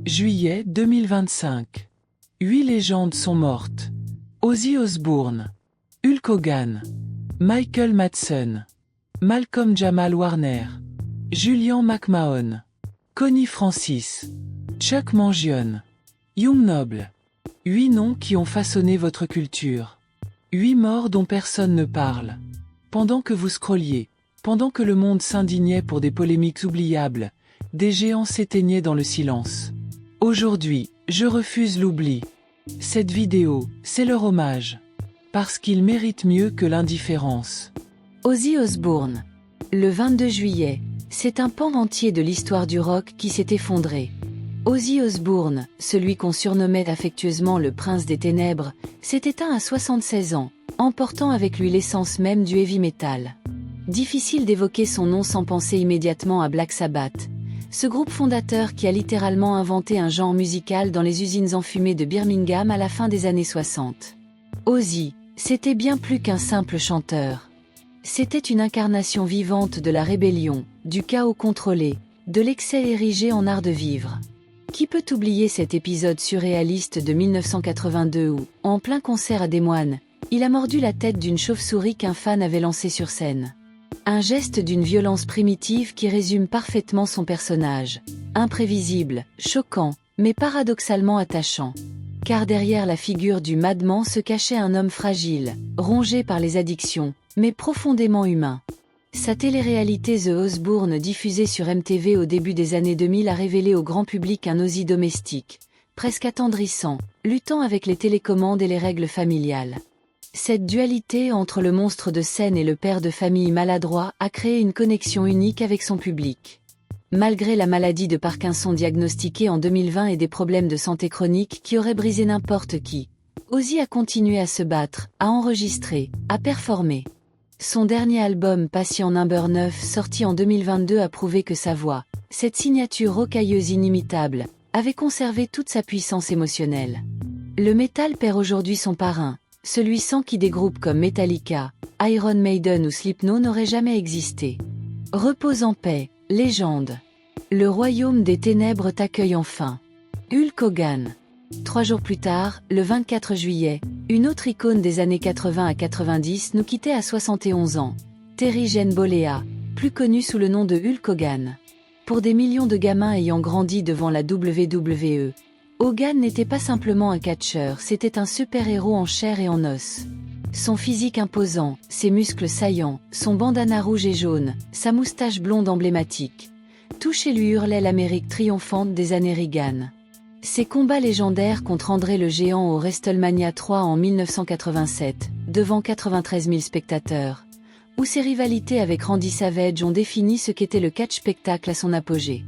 Juillet 2025. 8 légendes sont mortes. Ozzy Osbourne, Hulk Hogan, Michael Madsen, Malcolm Jamal Warner, Julian McMahon, Connie Francis, Chuck Mangione, Young Noble. 8 noms qui ont façonné votre culture. 8 morts dont personne ne parle. Pendant que vous scrolliez, pendant que le monde s'indignait pour des polémiques oubliables, des géants s'éteignaient dans le silence. Aujourd'hui, je refuse l'oubli. Cette vidéo, c'est leur hommage. Parce qu'ils méritent mieux que l'indifférence. Ozzy Osbourne. Le 22 juillet, c'est un pan entier de l'histoire du rock qui s'est effondré. Ozzy Osbourne, celui qu'on surnommait affectueusement le prince des ténèbres, s'est éteint à 76 ans, emportant avec lui l'essence même du heavy metal. Difficile d'évoquer son nom sans penser immédiatement à Black Sabbath, ce groupe fondateur qui a littéralement inventé un genre musical dans les usines enfumées de Birmingham à la fin des années 60. Ozzy, c'était bien plus qu'un simple chanteur. C'était une incarnation vivante de la rébellion, du chaos contrôlé, de l'excès érigé en art de vivre. Qui peut oublier cet épisode surréaliste de 1982 où, en plein concert à Des Moines, il a mordu la tête d'une chauve-souris qu'un fan avait lancée sur scène. Un geste d'une violence primitive qui résume parfaitement son personnage. Imprévisible, choquant, mais paradoxalement attachant. Car derrière la figure du madman se cachait un homme fragile, rongé par les addictions, mais profondément humain. Sa télé-réalité The Osbourne diffusée sur MTV au début des années 2000 a révélé au grand public un Ozzy domestique, presque attendrissant, luttant avec les télécommandes et les règles familiales. Cette dualité entre le monstre de scène et le père de famille maladroit a créé une connexion unique avec son public. Malgré la maladie de Parkinson diagnostiquée en 2020 et des problèmes de santé chroniques qui auraient brisé n'importe qui, Ozzy a continué à se battre, à enregistrer, à performer. Son dernier album Patient Number 9 sorti en 2022 a prouvé que sa voix, cette signature rocailleuse inimitable, avait conservé toute sa puissance émotionnelle. Le métal perd aujourd'hui son parrain, celui sans qui des groupes comme Metallica, Iron Maiden ou Slipknot n'auraient jamais existé. Repose en paix, légende. Le royaume des ténèbres t'accueille enfin. Hulk Hogan. 3 jours plus tard, le 24 juillet, une autre icône des années 80 à 90 nous quittait à 71 ans. Terry Jane Bollea, plus connu sous le nom de Hulk Hogan. Pour des millions de gamins ayant grandi devant la WWE, Hogan n'était pas simplement un catcheur, c'était un super-héros en chair et en os. Son physique imposant, ses muscles saillants, son bandana rouge et jaune, sa moustache blonde emblématique. Tout chez lui hurlait l'Amérique triomphante des années Reagan. Ses combats légendaires contre André le Géant au WrestleMania 3 en 1987, devant 93 000 spectateurs, où ses rivalités avec Randy Savage ont défini ce qu'était le catch spectacle à son apogée.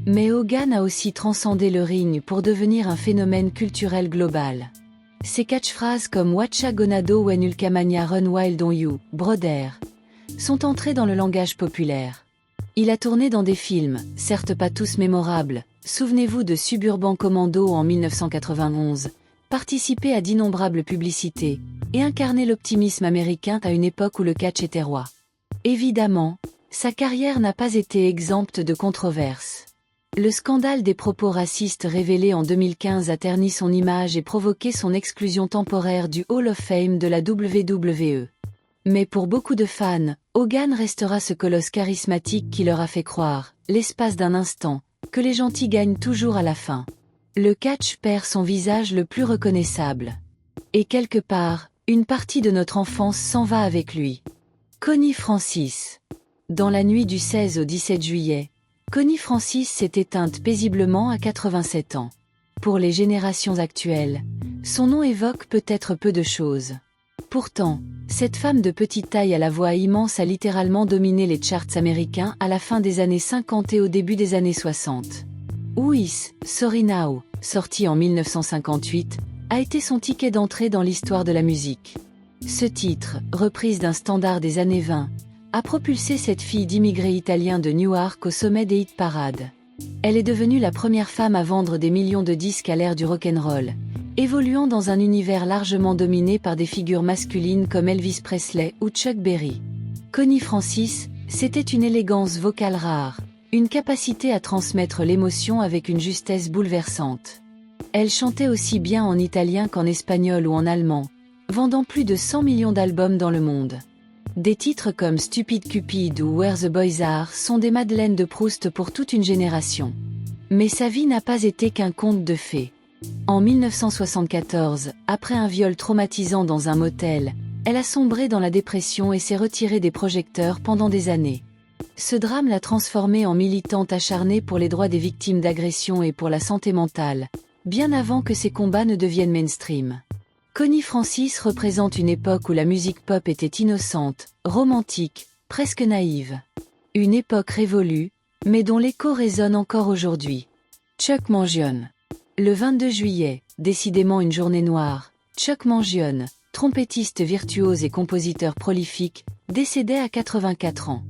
Mais Hogan a aussi transcendé le ring pour devenir un phénomène culturel global. Ses catchphrases comme Whatcha gonna do when Hulkamania run wild on you, brother, sont entrées dans le langage populaire. Il a tourné dans des films, certes pas tous mémorables, souvenez-vous de Suburban Commando en 1991, participé à d'innombrables publicités, et incarné l'optimisme américain à une époque où le catch était roi. Évidemment, sa carrière n'a pas été exempte de controverses. Le scandale des propos racistes révélés en 2015 a terni son image et provoqué son exclusion temporaire du Hall of Fame de la WWE. Mais pour beaucoup de fans, Hogan restera ce colosse charismatique qui leur a fait croire, l'espace d'un instant, que les gentils gagnent toujours à la fin. Le catch perd son visage le plus reconnaissable. Et quelque part, une partie de notre enfance s'en va avec lui. Connie Francis. Dans la nuit du 16 au 17 juillet, Connie Francis s'est éteinte paisiblement à 87 ans. Pour les générations actuelles, son nom évoque peut-être peu de choses. Pourtant, cette femme de petite taille à la voix immense a littéralement dominé les charts américains à la fin des années 50 et au début des années 60. Who Is Sorry Now, sorti en 1958, a été son ticket d'entrée dans l'histoire de la musique. Ce titre, reprise d'un standard des années 20, a propulsé cette fille d'immigrés italiens de Newark au sommet des hit parades. Elle est devenue la première femme à vendre des millions de disques à l'ère du rock'n'roll, évoluant dans un univers largement dominé par des figures masculines comme Elvis Presley ou Chuck Berry. Connie Francis, c'était une élégance vocale rare, une capacité à transmettre l'émotion avec une justesse bouleversante. Elle chantait aussi bien en italien qu'en espagnol ou en allemand, vendant plus de 100 millions d'albums dans le monde. Des titres comme Stupid Cupid ou Where the Boys Are sont des madeleines de Proust pour toute une génération. Mais sa vie n'a pas été qu'un conte de fées. En 1974, après un viol traumatisant dans un motel, elle a sombré dans la dépression et s'est retirée des projecteurs pendant des années. Ce drame l'a transformée en militante acharnée pour les droits des victimes d'agressions et pour la santé mentale, bien avant que ces combats ne deviennent mainstream. Connie Francis représente une époque où la musique pop était innocente, romantique, presque naïve. Une époque révolue, mais dont l'écho résonne encore aujourd'hui. Chuck Mangione. Le 22 juillet, décidément une journée noire, Chuck Mangione, trompettiste virtuose et compositeur prolifique, décédait à 84 ans.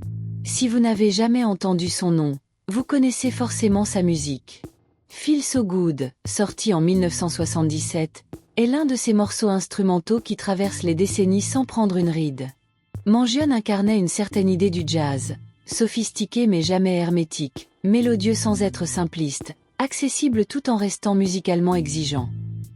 Si vous n'avez jamais entendu son nom, vous connaissez forcément sa musique. Feel So Good, sorti en 1977, est l'un de ces morceaux instrumentaux qui traversent les décennies sans prendre une ride. Mangione incarnait une certaine idée du jazz, sophistiqué mais jamais hermétique, mélodieux sans être simpliste, accessible tout en restant musicalement exigeant.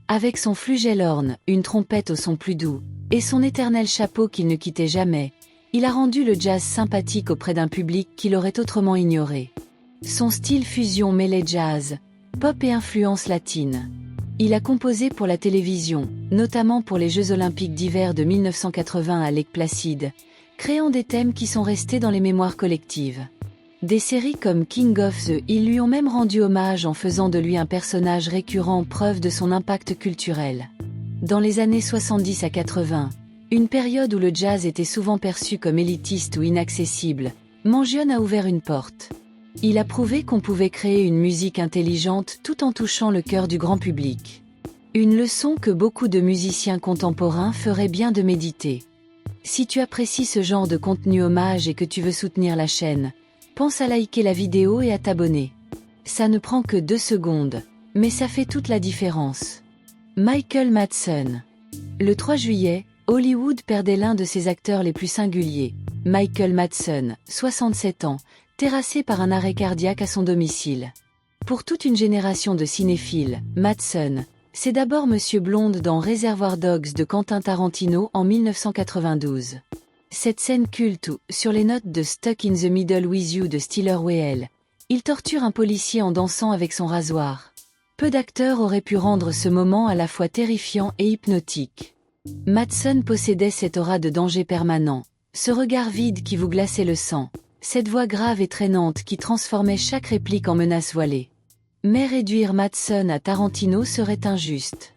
Avec son flugellhorn, une trompette au son plus doux, et son éternel chapeau qu'il ne quittait jamais, il a rendu le jazz sympathique auprès d'un public qui l'aurait autrement ignoré. Son style fusion mêlait jazz, pop et influence latine. Il a composé pour la télévision, notamment pour les Jeux Olympiques d'hiver de 1980 à Lake Placid, créant des thèmes qui sont restés dans les mémoires collectives. Des séries comme King of the Hill lui ont même rendu hommage en faisant de lui un personnage récurrent, preuve de son impact culturel. Dans les années 70 à 80, une période où le jazz était souvent perçu comme élitiste ou inaccessible, Mangione a ouvert une porte. Il a prouvé qu'on pouvait créer une musique intelligente tout en touchant le cœur du grand public. Une leçon que beaucoup de musiciens contemporains feraient bien de méditer. Si tu apprécies ce genre de contenu hommage et que tu veux soutenir la chaîne, pense à liker la vidéo et à t'abonner. Ça ne prend que 2 secondes, mais ça fait toute la différence. Michael Madsen. Le 3 juillet, Hollywood perdait l'un de ses acteurs les plus singuliers, Michael Madsen, 67 ans, terrassé par un arrêt cardiaque à son domicile. Pour toute une génération de cinéphiles, Madsen, c'est d'abord Monsieur Blonde dans Reservoir Dogs de Quentin Tarantino en 1992. Cette scène culte où, sur les notes de Stuck in the Middle with You de Stiller Whale, il torture un policier en dansant avec son rasoir. Peu d'acteurs auraient pu rendre ce moment à la fois terrifiant et hypnotique. Madsen possédait cette aura de danger permanent, ce regard vide qui vous glaçait le sang, cette voix grave et traînante qui transformait chaque réplique en menace voilée. Mais réduire Madsen à Tarantino serait injuste.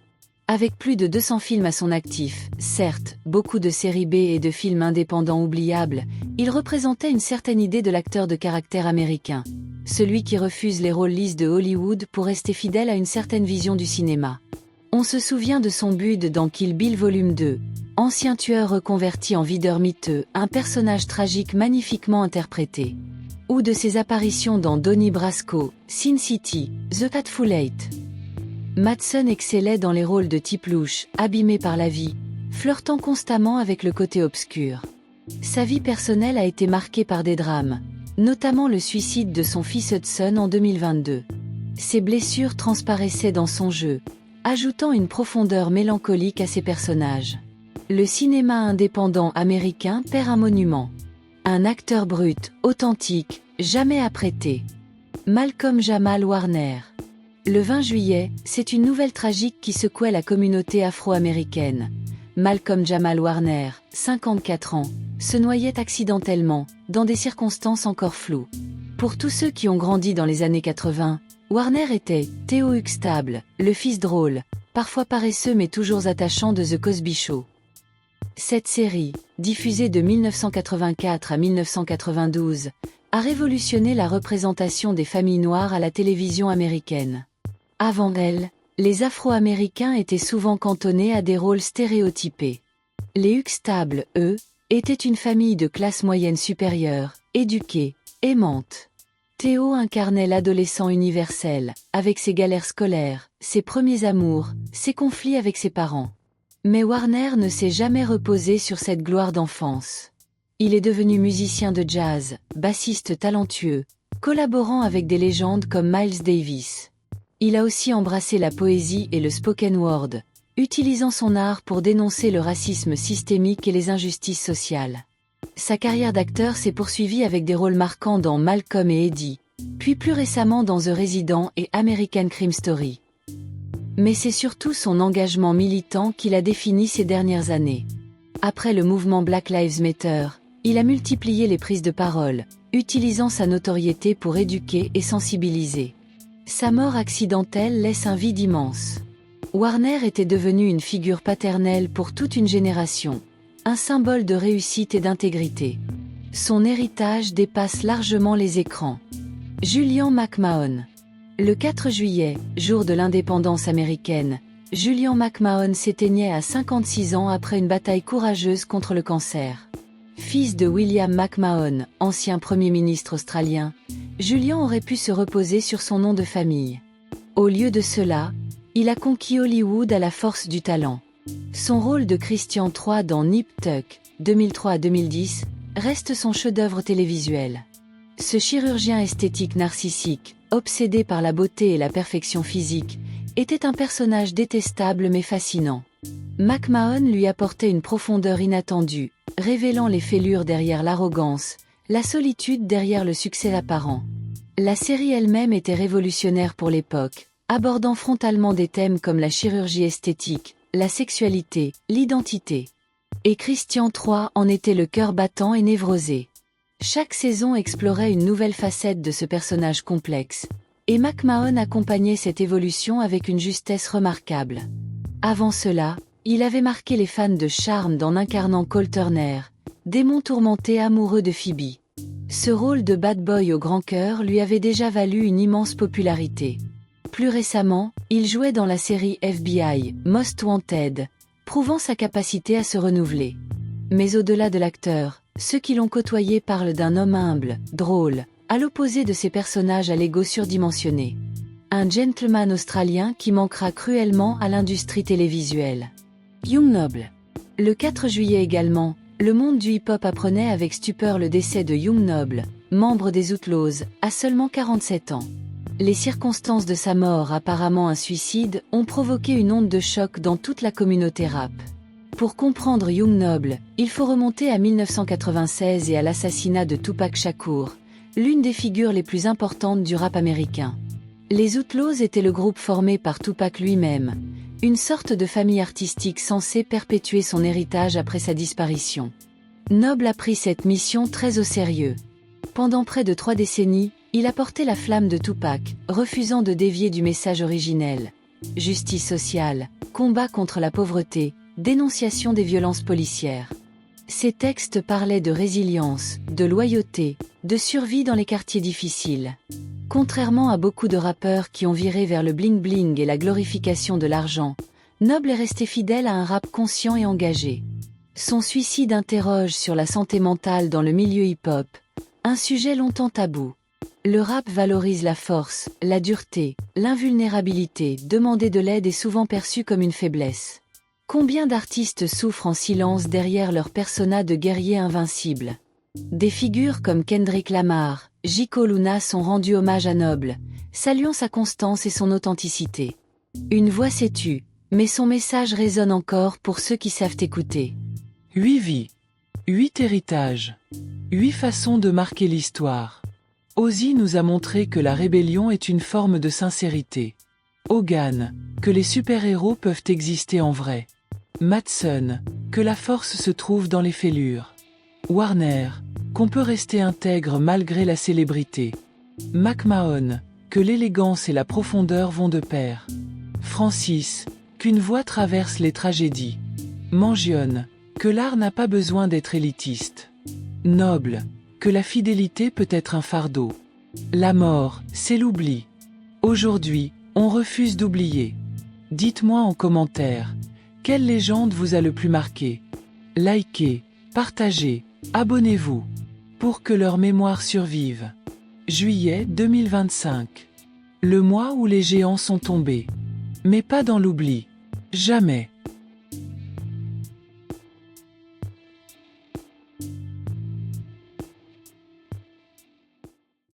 Avec plus de 200 films à son actif, certes, beaucoup de séries B et de films indépendants oubliables, il représentait une certaine idée de l'acteur de caractère américain, celui qui refuse les rôles lisses de Hollywood pour rester fidèle à une certaine vision du cinéma. On se souvient de son bud dans Kill Bill Volume 2, ancien tueur reconverti en videur miteux, un personnage tragique magnifiquement interprété. Ou de ses apparitions dans Donnie Brasco, Sin City, The Hateful Eight. Madsen excellait dans les rôles de type louche, abîmé par la vie, flirtant constamment avec le côté obscur. Sa vie personnelle a été marquée par des drames, notamment le suicide de son fils Hudson en 2022. Ses blessures transparaissaient dans son jeu, ajoutant une profondeur mélancolique à ses personnages. Le cinéma indépendant américain perd un monument. Un acteur brut, authentique, jamais apprêté. Malcolm Jamal Warner. Le 20 juillet, c'est une nouvelle tragique qui secouait la communauté afro-américaine. Malcolm Jamal Warner, 54 ans, se noyait accidentellement, dans des circonstances encore floues. Pour tous ceux qui ont grandi dans les années 80, Warner était Theo Huxtable, le fils drôle, parfois paresseux mais toujours attachant de The Cosby Show. Cette série, diffusée de 1984 à 1992, a révolutionné la représentation des familles noires à la télévision américaine. Avant elle, les Afro-Américains étaient souvent cantonnés à des rôles stéréotypés. Les Huxtable, eux, étaient une famille de classe moyenne supérieure, éduquée, aimante. Theo incarnait l'adolescent universel, avec ses galères scolaires, ses premiers amours, ses conflits avec ses parents. Mais Warner ne s'est jamais reposé sur cette gloire d'enfance. Il est devenu musicien de jazz, bassiste talentueux, collaborant avec des légendes comme Miles Davis. Il a aussi embrassé la poésie et le spoken word, utilisant son art pour dénoncer le racisme systémique et les injustices sociales. Sa carrière d'acteur s'est poursuivie avec des rôles marquants dans Malcolm et Eddie, puis plus récemment dans The Resident et American Crime Story. Mais c'est surtout son engagement militant qui l'a défini ces dernières années. Après le mouvement Black Lives Matter, il a multiplié les prises de parole, utilisant sa notoriété pour éduquer et sensibiliser. Sa mort accidentelle laisse un vide immense. Warner était devenu une figure paternelle pour toute une génération, un symbole de réussite et d'intégrité. Son héritage dépasse largement les écrans. Julian McMahon. Le 4 juillet, jour de l'indépendance américaine, Julian McMahon s'éteignait à 56 ans après une bataille courageuse contre le cancer. Fils de William McMahon, ancien Premier ministre australien, Julian aurait pu se reposer sur son nom de famille. Au lieu de cela, il a conquis Hollywood à la force du talent. Son rôle de Christian III dans Nip Tuck, 2003 à 2010, reste son chef-d'œuvre télévisuel. Ce chirurgien esthétique narcissique, obsédé par la beauté et la perfection physique, était un personnage détestable mais fascinant. McMahon lui apportait une profondeur inattendue, révélant les fêlures derrière l'arrogance, la solitude derrière le succès apparent. La série elle-même était révolutionnaire pour l'époque, abordant frontalement des thèmes comme la chirurgie esthétique, la sexualité, l'identité. Et Christian III en était le cœur battant et névrosé. Chaque saison explorait une nouvelle facette de ce personnage complexe, et McMahon accompagnait cette évolution avec une justesse remarquable. Avant cela, il avait marqué les fans de charme en incarnant Cole Turner, démon tourmenté amoureux de Phoebe. Ce rôle de bad boy au grand cœur lui avait déjà valu une immense popularité. Plus récemment, il jouait dans la série FBI, Most Wanted, prouvant sa capacité à se renouveler. Mais au-delà de l'acteur, ceux qui l'ont côtoyé parlent d'un homme humble, drôle, à l'opposé de ses personnages à l'ego surdimensionné. Un gentleman australien qui manquera cruellement à l'industrie télévisuelle. Young Noble. Le 4 juillet également, le monde du hip-hop apprenait avec stupeur le décès de Young Noble, membre des Outlaws, à seulement 47 ans. Les circonstances de sa mort, apparemment un suicide, ont provoqué une onde de choc dans toute la communauté rap. Pour comprendre Young Noble, il faut remonter à 1996 et à l'assassinat de Tupac Shakur, l'une des figures les plus importantes du rap américain. Les Outlaws étaient le groupe formé par Tupac lui-même, une sorte de famille artistique censée perpétuer son héritage après sa disparition. Noble a pris cette mission très au sérieux. Pendant près de 3 décennies, il a porté la flamme de Tupac, refusant de dévier du message originel. Justice sociale, combat contre la pauvreté, dénonciation des violences policières. Ses textes parlaient de résilience, de loyauté, de survie dans les quartiers difficiles. Contrairement à beaucoup de rappeurs qui ont viré vers le bling-bling et la glorification de l'argent, Noble est resté fidèle à un rap conscient et engagé. Son suicide interroge sur la santé mentale dans le milieu hip-hop, un sujet longtemps tabou. Le rap valorise la force, la dureté, l'invulnérabilité, demander de l'aide est souvent perçu comme une faiblesse. Combien d'artistes souffrent en silence derrière leur persona de guerrier invincible? Des figures comme Kendrick Lamar, J. Cole ou Nas ont rendu hommage à Noble, saluant sa constance et son authenticité. Une voix s'est tue, mais son message résonne encore pour ceux qui savent écouter. 8 vies. 8 héritages. 8 façons de marquer l'histoire. Ozzy nous a montré que la rébellion est une forme de sincérité. Hogan, que les super-héros peuvent exister en vrai. Madsen, que la force se trouve dans les fêlures. Warner, qu'on peut rester intègre malgré la célébrité. McMahon, que l'élégance et la profondeur vont de pair. Francis, qu'une voix traverse les tragédies. Mangione, que l'art n'a pas besoin d'être élitiste. Noble, que la fidélité peut être un fardeau. La mort, c'est l'oubli. Aujourd'hui, on refuse d'oublier. Dites-moi en commentaire, quelle légende vous a le plus marqué? Likez, partagez, abonnez-vous, pour que leur mémoire survive. Juillet 2025. Le mois où les géants sont tombés. Mais pas dans l'oubli. Jamais.